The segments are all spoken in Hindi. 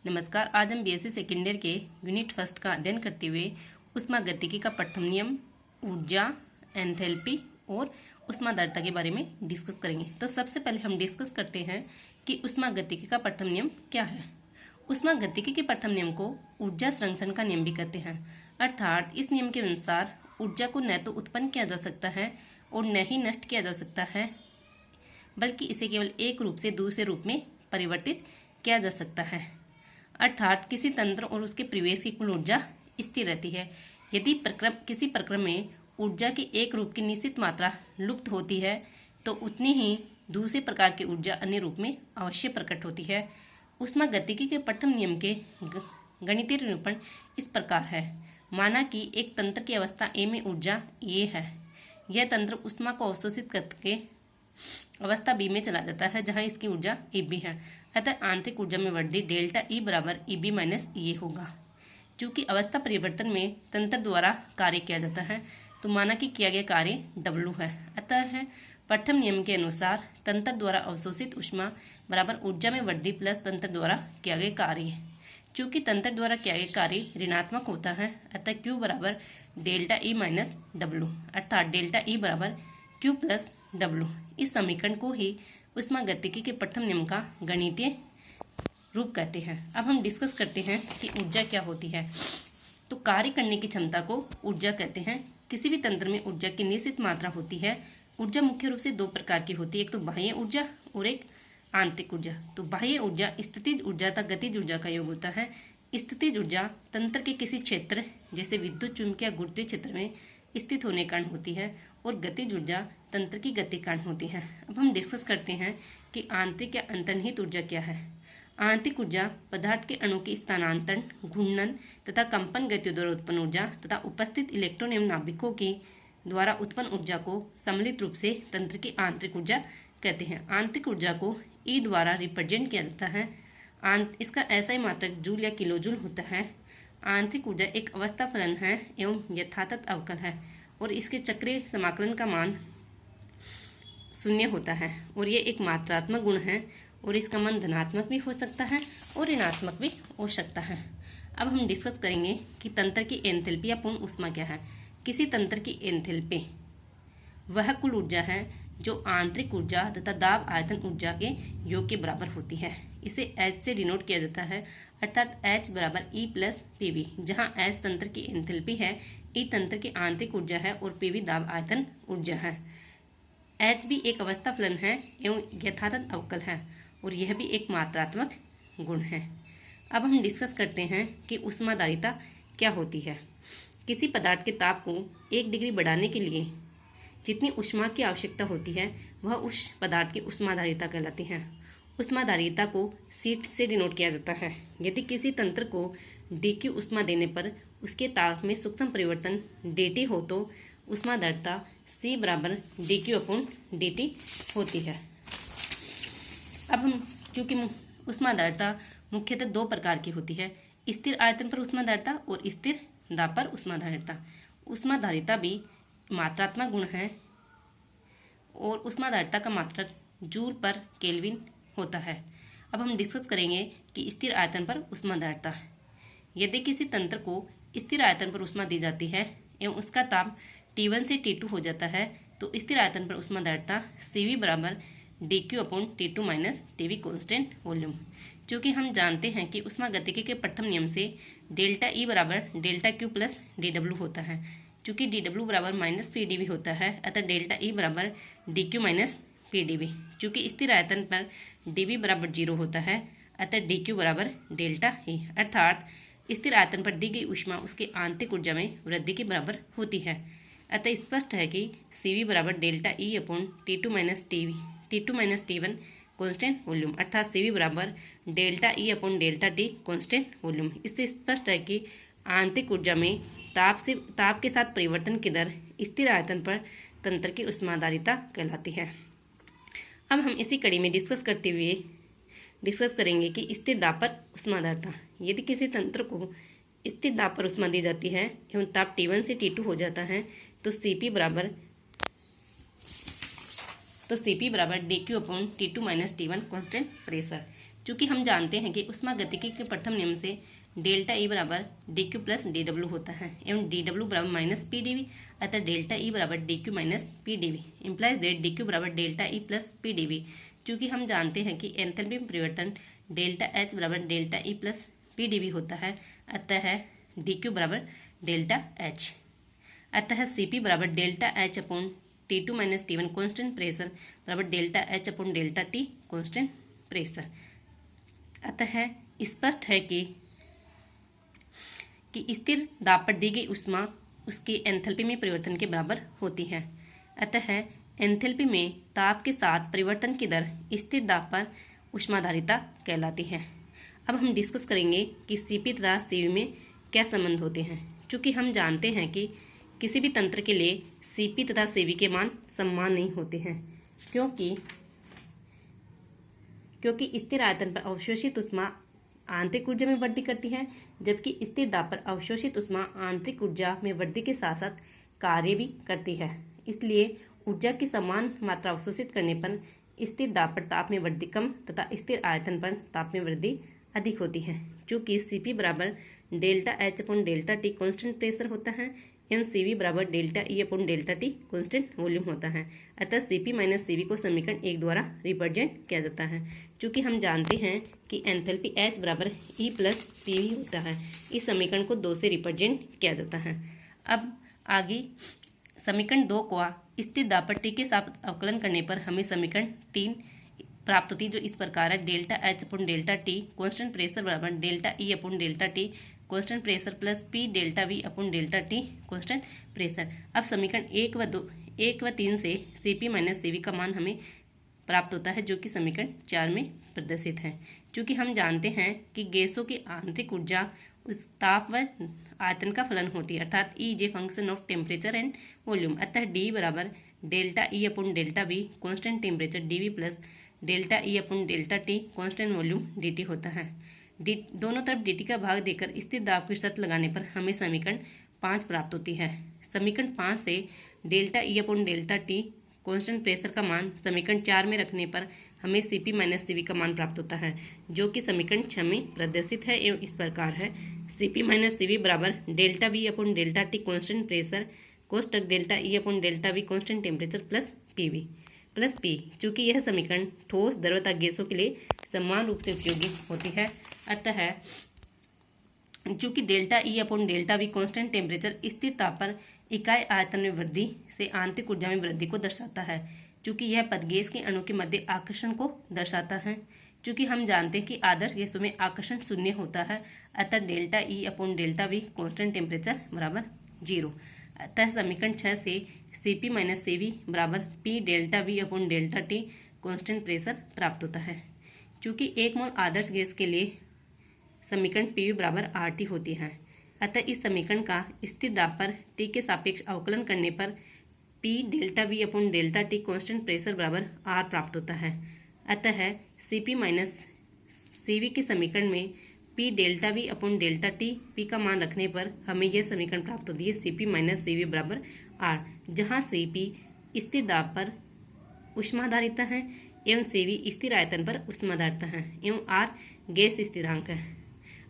नमस्कार। आज हम बीएससी सेकेंड ईयर के यूनिट फर्स्ट का अध्ययन करते हुए ऊष्मागतिकी का प्रथम नियम, ऊर्जा, एंथैल्पी और ऊष्मादारता के बारे में डिस्कस करेंगे। तो सबसे पहले हम डिस्कस करते हैं कि ऊष्मागतिकी का प्रथम नियम क्या है। ऊष्मागतिकी के प्रथम नियम को ऊर्जा संरक्षण का नियम भी कहते हैं, अर्थात इस नियम के अनुसार ऊर्जा को न तो उत्पन्न किया जा सकता है और न ही नष्ट किया जा सकता है, बल्कि इसे केवल एक रूप से दूसरे रूप में परिवर्तित किया जा सकता है। अर्थात किसी तंत्र और उसके प्रवेश की कुल ऊर्जा स्थिर रहती है। यदि किसी प्रक्रम में ऊर्जा की एक रूप की निश्चित मात्रा लुप्त होती है तो उतनी ही दूसरे प्रकार की ऊर्जा अन्य रूप में अवश्य प्रकट होती है। ऊष्मागतिकी के प्रथम नियम के गणितीय निरूपण इस प्रकार है। माना कि एक तंत्र की अवस्था ए में ऊर्जा ए है। यह तंत्र ऊष्मा को अवशोषित करके अवस्था बी में चला जाता है, जहां इसकी ऊर्जा Eb है। अतः आंतरिक ऊर्जा में वृद्धि डेल्टा E बराबर Eb माइनस ए होगा। चूंकि अवस्था परिवर्तन में तंत्र द्वारा कार्य किया जाता है, तो माना कि किया गया कार्य W है। अतः प्रथम नियम के अनुसार तंत्र द्वारा अवशोषित ऊष्मा बराबर ऊर्जा में वृद्धि प्लस तंत्र द्वारा किया गया कार्य। चूंकि तंत्र द्वारा किया गया कार्य ऋणात्मक होता है, अतः Q बराबर डेल्टा E माइनस W, अर्थात डेल्टा E बराबर Q प्लस W। इस समीकरण को ही ऊष्मागतिकी के प्रथम नियम का गणितीय रूप कहते हैं। अब हम डिस्कस करते हैं कि ऊर्जा क्या होती है। तो कार्य करने की क्षमता को ऊर्जा कहते हैं। किसी भी तंत्र में ऊर्जा की निश्चित मात्रा होती है। ऊर्जा मुख्य रूप से दो प्रकार की होती है, एक तो बाह्य ऊर्जा और एक आंतरिक ऊर्जा। तो बाह्य ऊर्जा स्थितिज ऊर्जा तथा गतिज ऊर्जा का योग होता है। स्थितिज ऊर्जा तंत्र के किसी क्षेत्र जैसे विद्युत, चुंबकीय या गुरुत्वीय क्षेत्र में स्थित होने के कारण होती है और गतिज ऊर्जा तंत्र की गति के कारण होती है। अब हम डिस्कस करते हैं कि आंतरिक या अंतर्निहित ऊर्जा क्या है। आंतरिक ऊर्जा पदार्थ के अणु के स्थानांतरण, घूर्णन तथा कंपन गतियों द्वारा उत्पन्न ऊर्जा तथा उपस्थित इलेक्ट्रॉन एवं नाभिकों की द्वारा उत्पन्न ऊर्जा को सम्मिलित रूप से तंत्र की आंतरिक ऊर्जा कहते हैं। आंतरिक ऊर्जा को E द्वारा रिप्रेजेंट किया जाता है। इसका ऐसा ही मात्रक जूल या किलोजूल होता है। आंतरिक ऊर्जा एक अवस्था फलन है एवं यथातथ अवकल है और इसके चक्रीय समाकलन का मान 0 होता है और ये एक मात्रात्मक गुण है और इसका मान धनात्मक भी हो सकता है और ऋणात्मक भी हो सकता है। अब हम डिस्कस करेंगे कि तंत्र की एंथैल्पी या पूर्ण ऊष्मा क्या है। किसी तंत्र की एंथैल्पी वह कुल ऊर्जा है जो आंतरिक ऊर्जा तथा दाब आयतन ऊर्जा के योग के बराबर होती है। इसे H से डिनोट किया जाता है, अर्थात H बराबर E प्लस PV, जहाँ H तंत्र की एंथैल्पी है, E तंत्र की आंतरिक ऊर्जा है और PV दाब आयतन ऊर्जा है। H भी एक अवस्था फलन है एवं यथातथ अवकल है और यह भी एक मात्रात्मक गुण है। अब हम डिस्कस करते हैं कि ऊष्माधारिता क्या होती है। किसी पदार्थ के ताप को 1 डिग्री बढ़ाने के लिए जितनी ऊष्मा की आवश्यकता होती है वह उस पदार्थ की ऊष्माधारिता कहलाती है। ऊष्माधारिता को C से डिनोट किया जाता है। यदि किसी तंत्र को dQ ऊष्मा देने पर उसके ताप में सूक्ष्म परिवर्तन dt हो तो ऊष्माधारिता C बराबर dQ अपॉन dt होती है। अब हम चूंकि ऊष्माधारिता मुख्यतः दो प्रकार की होती है, स्थिर आयतन पर ऊष्माधारिता और स्थिर दाब पर ऊष्माधारिता। ऊष्माधारिता भी मात्रात्मक गुण है और ऊष्माधारिता का मात्रक जूल पर केल्विन होता है। अब हम डिस्कस करेंगे कि स्थिर आयतन पर ऊष्माधारिता। यदि किसी तंत्र को स्थिर आयतन पर ऊष्मा दी जाती है एवं उसका ताप T1 से T2 हो जाता है तो स्थिर आयतन पर ऊष्माधारिता CV बराबर dQ upon T2 minus TV constant volume. चूँकि हम जानते हैं कि ऊष्मागतिकी के प्रथम नियम से डेल्टा E बराबर डेल्टा Q प्लस dW होता है। चूँकि dW बराबर माइनस PdV होता है, अतः डेल्टा E बराबर dQ माइनस PdV। चूँकि स्थिर आयतन पर dV बराबर 0 होता है, अतः dQ बराबर डेल्टा E, अर्थात स्थिर आयतन पर दी गई ऊष्मा उसकी आंतरिक ऊर्जा में वृद्धि के बराबर होती है। अतः स्पष्ट है कि CV बराबर delta E upon T2 minus T1 constant volume, अर्थात CV बराबर delta E upon delta T constant volume. इससे स्पष्ट है कि आंतरिक ऊर्जा में ताप के साथ परिवर्तन की दर स्थिर आयतन पर तंत्र की ऊष्माधारिता कहलाती है। अब हम इसी कड़ी में डिस्कस करेंगे कि स्थिर दाब पर ऊष्माधारिता। यदि किसी तंत्र को स्थिर दाब पर ऊष्मा दी जाती है एवं ताप T1 से T2 हो जाता है तो CP बराबर dQ upon T2 minus T1 constant pressure. चूंकि हम जानते हैं कि ऊष्मागतिकी के प्रथम नियम से डेल्टा ई बराबर D Q plus D W होता है एवं डी डब्ल्यू बराबर माइनस पी डी वी, अतः डेल्टा ई बराबर D Q minus P D V implies that D Q बराबर delta E plus P D V. चूंकि हम जानते हैं कि एंथैल्पी में परिवर्तन डेल्टा एच बराबर delta E plus P D V होता है, अतः डी क्यू बराबर डेल्टा एच, अतः सी पी बराबर delta H upon T2 minus T1 constant pressure बराबर delta H upon delta T constant pressure. अतः स्पष्ट है कि स्थिर दाब पर दी गई ऊष्मा उसकी एंथैल्पी में परिवर्तन के बराबर होती है। अतः एंथैल्पी में ताप के साथ परिवर्तन की दर स्थिर दाब पर ऊष्माधारिता कहलाती है। अब हम डिस्कस करेंगे कि Cp तथा Cv में क्या संबंध होते हैं। चूँकि हम जानते हैं कि किसी भी तंत्र के लिए Cp तथा Cv के मान समान नहीं होते हैं, क्योंकि स्थिर आयतन पर अवशोषित ऊष्मा आंतरिक ऊर्जा में वृद्धि करती है, जबकि स्थिर दाब पर अवशोषित ऊष्मा आंतरिक ऊर्जा में वृद्धि के साथ साथ कार्य भी करती है। इसलिए ऊर्जा की समान मात्रा अवशोषित करने पर स्थिर दाब पर ताप में वृद्धि कम तथा स्थिर आयतन पर ताप में वृद्धि अधिक होती है। चूँकि Cp बराबर delta H upon delta T constant pressure होता है एवं Cv बराबर delta E upon delta T constant volume होता है, अतः Cp माइनस Cv को समीकरण 1 द्वारा रिप्रेजेंट किया जाता है। चूँकि हम जानते हैं कि एंथैल्पी H बराबर E प्लस Pv होता है, इस समीकरण को 2 से रिप्रेजेंट किया जाता है। अब आगे समीकरण 2 को स्थिर दाब पर T के साथ अवकलन करने पर हमें समीकरण 3 प्राप्त होती है, जो इस प्रकार है delta H upon delta T constant pressure बराबर delta E upon delta T constant pressure plus P delta V upon delta T constant pressure. अब समीकरण 1 व 3 से Cp माइनस Cv का मान हमें प्राप्त होता है, जो कि समीकरण 4 में प्रदर्शित है। चूँकि हम जानते हैं कि गैसों की आंतरिक ऊर्जा उस ताप व आयतन का फलन होती है, अर्थात E is a function of temperature and volume, अतः D बराबर delta E upon delta V constant temperature D V plus delta E upon delta T constant volume D T होता है। दोनों तरफ dt का भाग देकर स्थिर दाब की शर्त लगाने पर हमें समीकरण 5 प्राप्त होती है। समीकरण 5 से delta E upon delta T constant pressure का मान समीकरण 4 में रखने पर हमें Cp माइनस Cv का मान प्राप्त होता है, जो कि समीकरण 6 में प्रदर्शित है एवं इस प्रकार है। Cp माइनस Cv बराबर delta V upon delta T constant pressure कोष्टक delta E upon delta V constant temperature plus Pv plus P। चूँकि यह समीकरण ठोस द्रव तथा गैसों के लिए समान रूप से उपयोगी होती है, अतः चूँकि delta E upon delta V constant temperature स्थिर ताप पर इकाई आयतन में वृद्धि से आंतरिक ऊर्जा में वृद्धि को दर्शाता है, चूँकि यह पद गैस के अणु के मध्य आकर्षण को दर्शाता है। चूँकि हम जानते हैं कि आदर्श गैसों में आकर्षण शून्य होता है, अतः delta E upon delta V constant temperature बराबर 0। अतः समीकरण 6 से Cp माइनस Cv बराबर P delta V upon delta T constant pressure प्राप्त होता है। चूँकि 1 मोल आदर्श गैस के लिए समीकरण Pv बराबर RT होती है, अतः इस समीकरण का स्थिर दाब पर T के सापेक्ष अवकलन करने पर P delta V upon delta T constant pressure बराबर R प्राप्त होता है। अतः Cp माइनस Cv के समीकरण में P delta V upon delta T P का मान रखने पर हमें यह समीकरण प्राप्त होती है Cp माइनस Cv बराबर R, जहाँ Cp स्थिर दाब पर ऊष्माधारिता है एवं Cv स्थिर आयतन पर ऊष्माधारिता है एवं R गैस स्थिरांक है।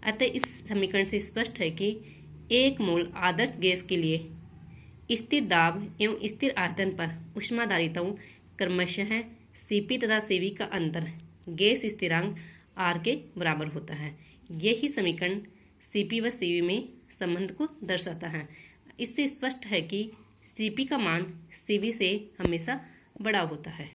अतः इस समीकरण से स्पष्ट है कि 1 मोल आदर्श गैस के लिए स्थिर दाब एवं स्थिर आयतन पर ऊष्माधारिताओं क्रमशः Cp तथा Cv का अंतर गैस स्थिरांक R के बराबर होता है। यही समीकरण Cp व Cv में संबंध को दर्शाता है। इससे स्पष्ट है कि Cp का मान Cv से हमेशा बड़ा होता है।